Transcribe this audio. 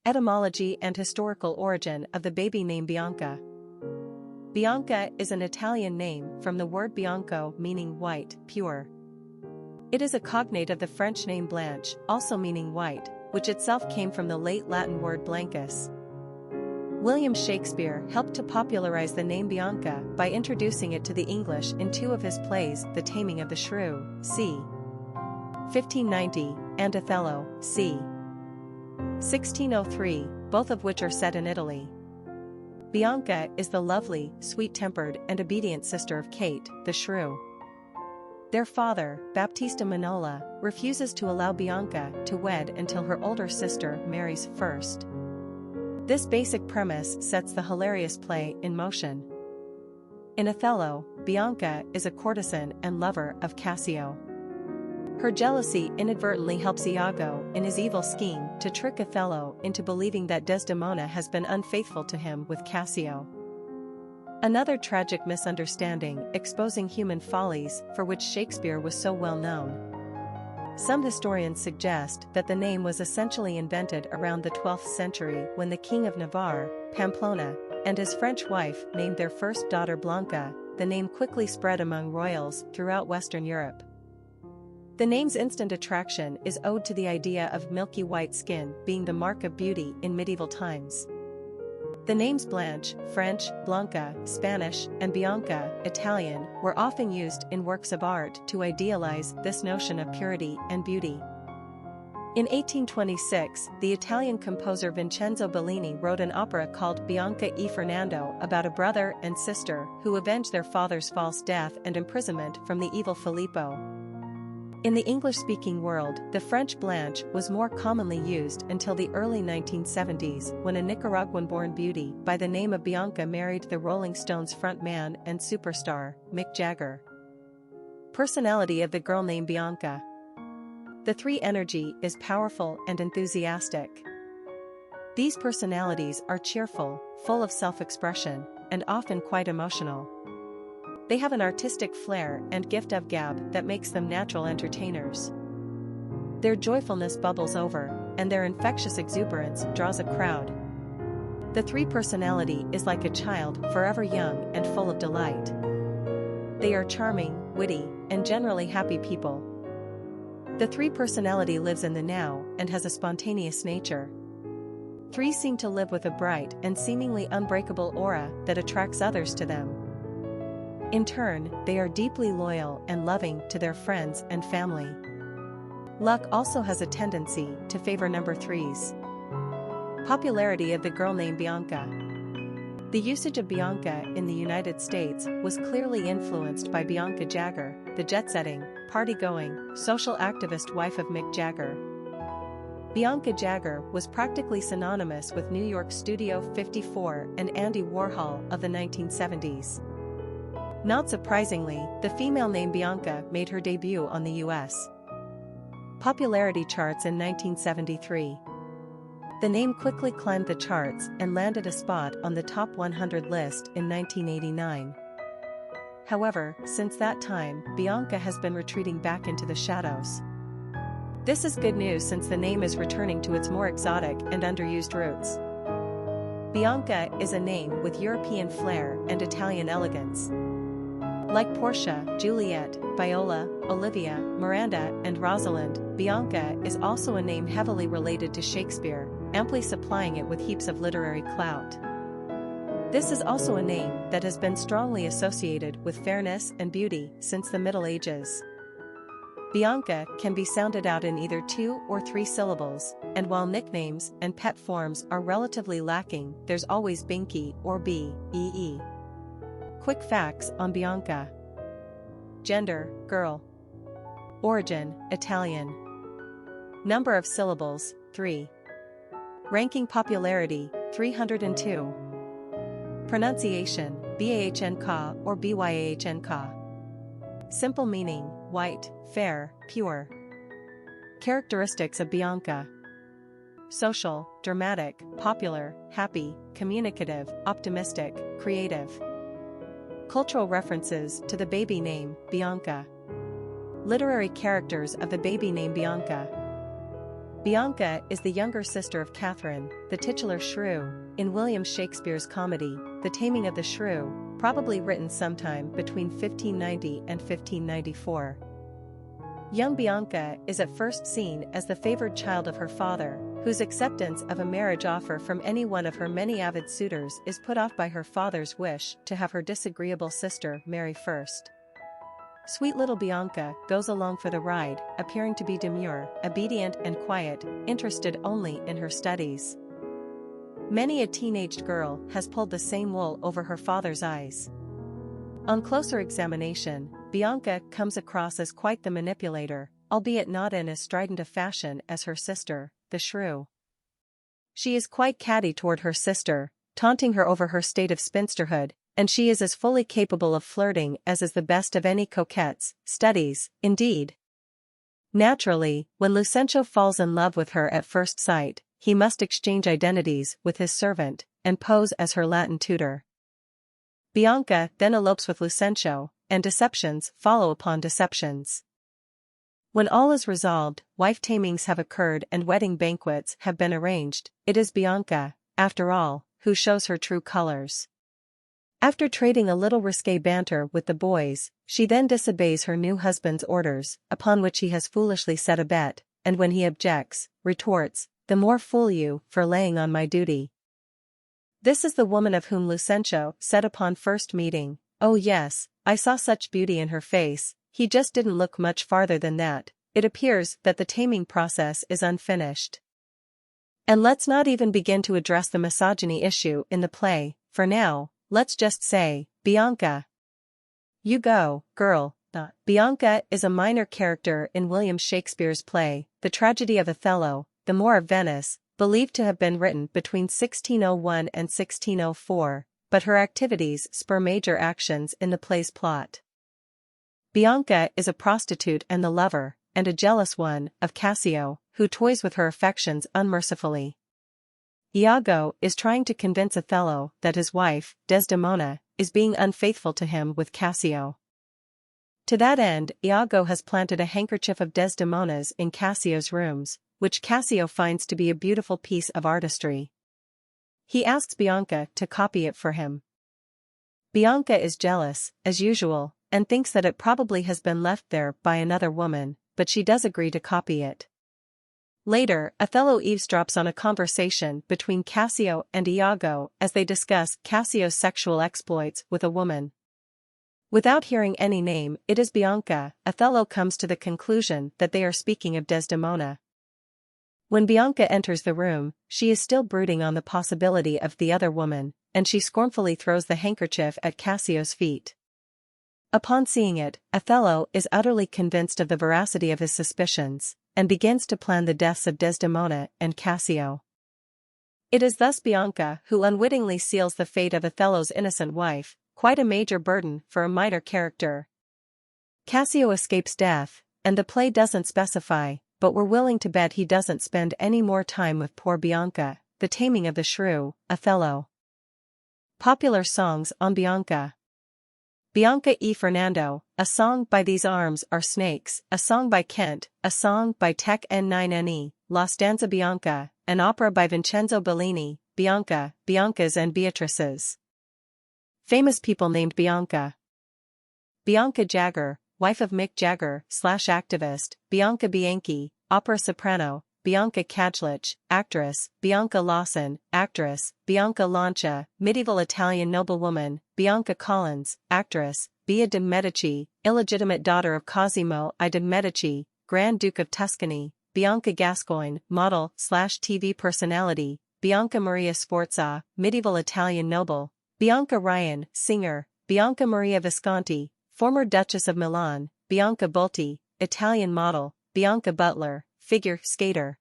Etymology and historical origin of the baby name Bianca. Bianca is an Italian name from the word bianco meaning white, pure. It is a cognate of the French name Blanche, also meaning white, which itself came from the late Latin word blancus. William Shakespeare helped to popularize the name Bianca by introducing it to the English in two of his plays, The Taming of the Shrew, c. 1590, and Othello, c. 1603, both of which are set in Italy. Bianca is the lovely, sweet-tempered and obedient sister of Kate, the shrew. Their father, Baptista Minola, refuses to allow Bianca to wed until her older sister marries first. This basic premise sets the hilarious play in motion. In Othello, Bianca is a courtesan and lover of Cassio. Her jealousy inadvertently helps Iago in his evil scheme to trick Othello into believing that Desdemona has been unfaithful to him with Cassio. Another tragic misunderstanding exposing human follies for which Shakespeare was so well known. Some historians suggest that the name was essentially invented around the 12th century when the King of Navarre, Pamplona, and his French wife named their first daughter Blanca. The name quickly spread among royals throughout Western Europe. The name's instant attraction is owed to the idea of milky white skin being the mark of beauty in medieval times. The names Blanche, French, Blanca, Spanish, and Bianca, Italian, were often used in works of art to idealize this notion of purity and beauty. In 1826, the Italian composer Vincenzo Bellini wrote an opera called Bianca e Fernando about a brother and sister who avenged their father's false death and imprisonment from the evil Filippo. In the English-speaking world, the French Blanche was more commonly used until the early 1970s when a Nicaraguan-born beauty by the name of Bianca married the Rolling Stones frontman and superstar, Mick Jagger. Personality of the girl named Bianca. The three energy is powerful and enthusiastic. These personalities are cheerful, full of self-expression, and often quite emotional. They have an artistic flair and gift of gab that makes them natural entertainers. Their joyfulness bubbles over, and their infectious exuberance draws a crowd. The three personality is like a child, forever young and full of delight. They are charming, witty, and generally happy people. The three personality lives in the now and has a spontaneous nature. Three seem to live with a bright and seemingly unbreakable aura that attracts others to them. In turn, they are deeply loyal and loving to their friends and family. Luck also has a tendency to favor number threes. Popularity of the girl named Bianca. The usage of Bianca in the United States was clearly influenced by Bianca Jagger, the jet-setting, party-going, social activist wife of Mick Jagger. Bianca Jagger was practically synonymous with New York Studio 54 and Andy Warhol of the 1970s. Not surprisingly, the female name Bianca made her debut on the U.S. popularity charts in 1973. The name quickly climbed the charts and landed a spot on the top 100 list in 1989. However, since that time, Bianca has been retreating back into the shadows. This is good news since the name is returning to its more exotic and underused roots. Bianca is a name with European flair and Italian elegance. Like Portia, Juliet, Viola, Olivia, Miranda, and Rosalind, Bianca is also a name heavily related to Shakespeare, amply supplying it with heaps of literary clout. This is also a name that has been strongly associated with fairness and beauty since the Middle Ages. Bianca can be sounded out in either 2 or 3 syllables, and while nicknames and pet forms are relatively lacking, there's always Binky or B-E-E. Quick facts on Bianca. Gender, girl. Origin, Italian. Number of syllables, 3. Ranking popularity, 302. Pronunciation, Bahn-ka or Byahn-ka. Simple meaning, white, fair, pure. Characteristics of Bianca. Social, dramatic, popular, happy, communicative, optimistic, creative. Cultural references to the baby name, Bianca. Literary characters of the baby name Bianca. Bianca is the younger sister of Catherine, the titular shrew, in William Shakespeare's comedy, The Taming of the Shrew, probably written sometime between 1590 and 1594. Young Bianca is at first seen as the favored child of her father, whose acceptance of a marriage offer from any one of her many avid suitors is put off by her father's wish to have her disagreeable sister marry first. Sweet little Bianca goes along for the ride, appearing to be demure, obedient and quiet, interested only in her studies. Many a teenaged girl has pulled the same wool over her father's eyes. On closer examination, Bianca comes across as quite the manipulator, albeit not in as strident a fashion as her sister, the shrew. She is quite catty toward her sister, taunting her over her state of spinsterhood, and she is as fully capable of flirting as is the best of any coquette's studies, indeed. Naturally, when Lucentio falls in love with her at first sight, he must exchange identities with his servant, and pose as her Latin tutor. Bianca then elopes with Lucentio, and deceptions follow upon deceptions. When all is resolved, wife-tamings have occurred and wedding banquets have been arranged, it is Bianca, after all, who shows her true colors. After trading a little risque banter with the boys, she then disobeys her new husband's orders, upon which he has foolishly set a bet, and when he objects, retorts, "The more fool you for laying on my duty." This is the woman of whom Lucentio said upon first meeting, "Oh yes, I saw such beauty in her face, he just didn't look much farther than that." It appears that the taming process is unfinished. And let's not even begin to address the misogyny issue in the play, for now, let's just say, Bianca. You go, girl. Bianca is a minor character in William Shakespeare's play, The Tragedy of Othello, the Moor of Venice, believed to have been written between 1601 and 1604, but her activities spur major actions in the play's plot. Bianca is a prostitute and the lover, and a jealous one, of Cassio, who toys with her affections unmercifully. Iago is trying to convince Othello that his wife, Desdemona, is being unfaithful to him with Cassio. To that end, Iago has planted a handkerchief of Desdemona's in Cassio's rooms, which Cassio finds to be a beautiful piece of artistry. He asks Bianca to copy it for him. Bianca is jealous, as usual, and thinks that it probably has been left there by another woman, but she does agree to copy it. Later, Othello eavesdrops on a conversation between Cassio and Iago as they discuss Cassio's sexual exploits with a woman. Without hearing any name, it is Bianca. Othello comes to the conclusion that they are speaking of Desdemona. When Bianca enters the room, she is still brooding on the possibility of the other woman, and she scornfully throws the handkerchief at Cassio's feet. Upon seeing it, Othello is utterly convinced of the veracity of his suspicions, and begins to plan the deaths of Desdemona and Cassio. It is thus Bianca who unwittingly seals the fate of Othello's innocent wife, quite a major burden for a minor character. Cassio escapes death, and the play doesn't specify, but we're willing to bet he doesn't spend any more time with poor Bianca. The Taming of the Shrew, Othello. Popular songs on Bianca. Bianca e Fernando, a song by These Arms Are Snakes, a song by Kent, a song by Tech N9NE, La Stanza Bianca, an opera by Vincenzo Bellini, Bianca, Biancas and Beatrices. Famous people named Bianca. Bianca Jagger, wife of Mick Jagger, /activist, Bianca Bianchi, opera soprano, Bianca Kajlich, actress, Bianca Lawson, actress, Bianca Lancia, medieval Italian noblewoman, Bianca Collins, actress, Bia de' Medici, illegitimate daughter of Cosimo I de' Medici, Grand Duke of Tuscany, Bianca Gascoigne, model/TV personality, Bianca Maria Sforza, medieval Italian noble, Bianca Ryan, singer, Bianca Maria Visconti, former Duchess of Milan, Bianca Bolti, Italian model, Bianca Butler, figure skater.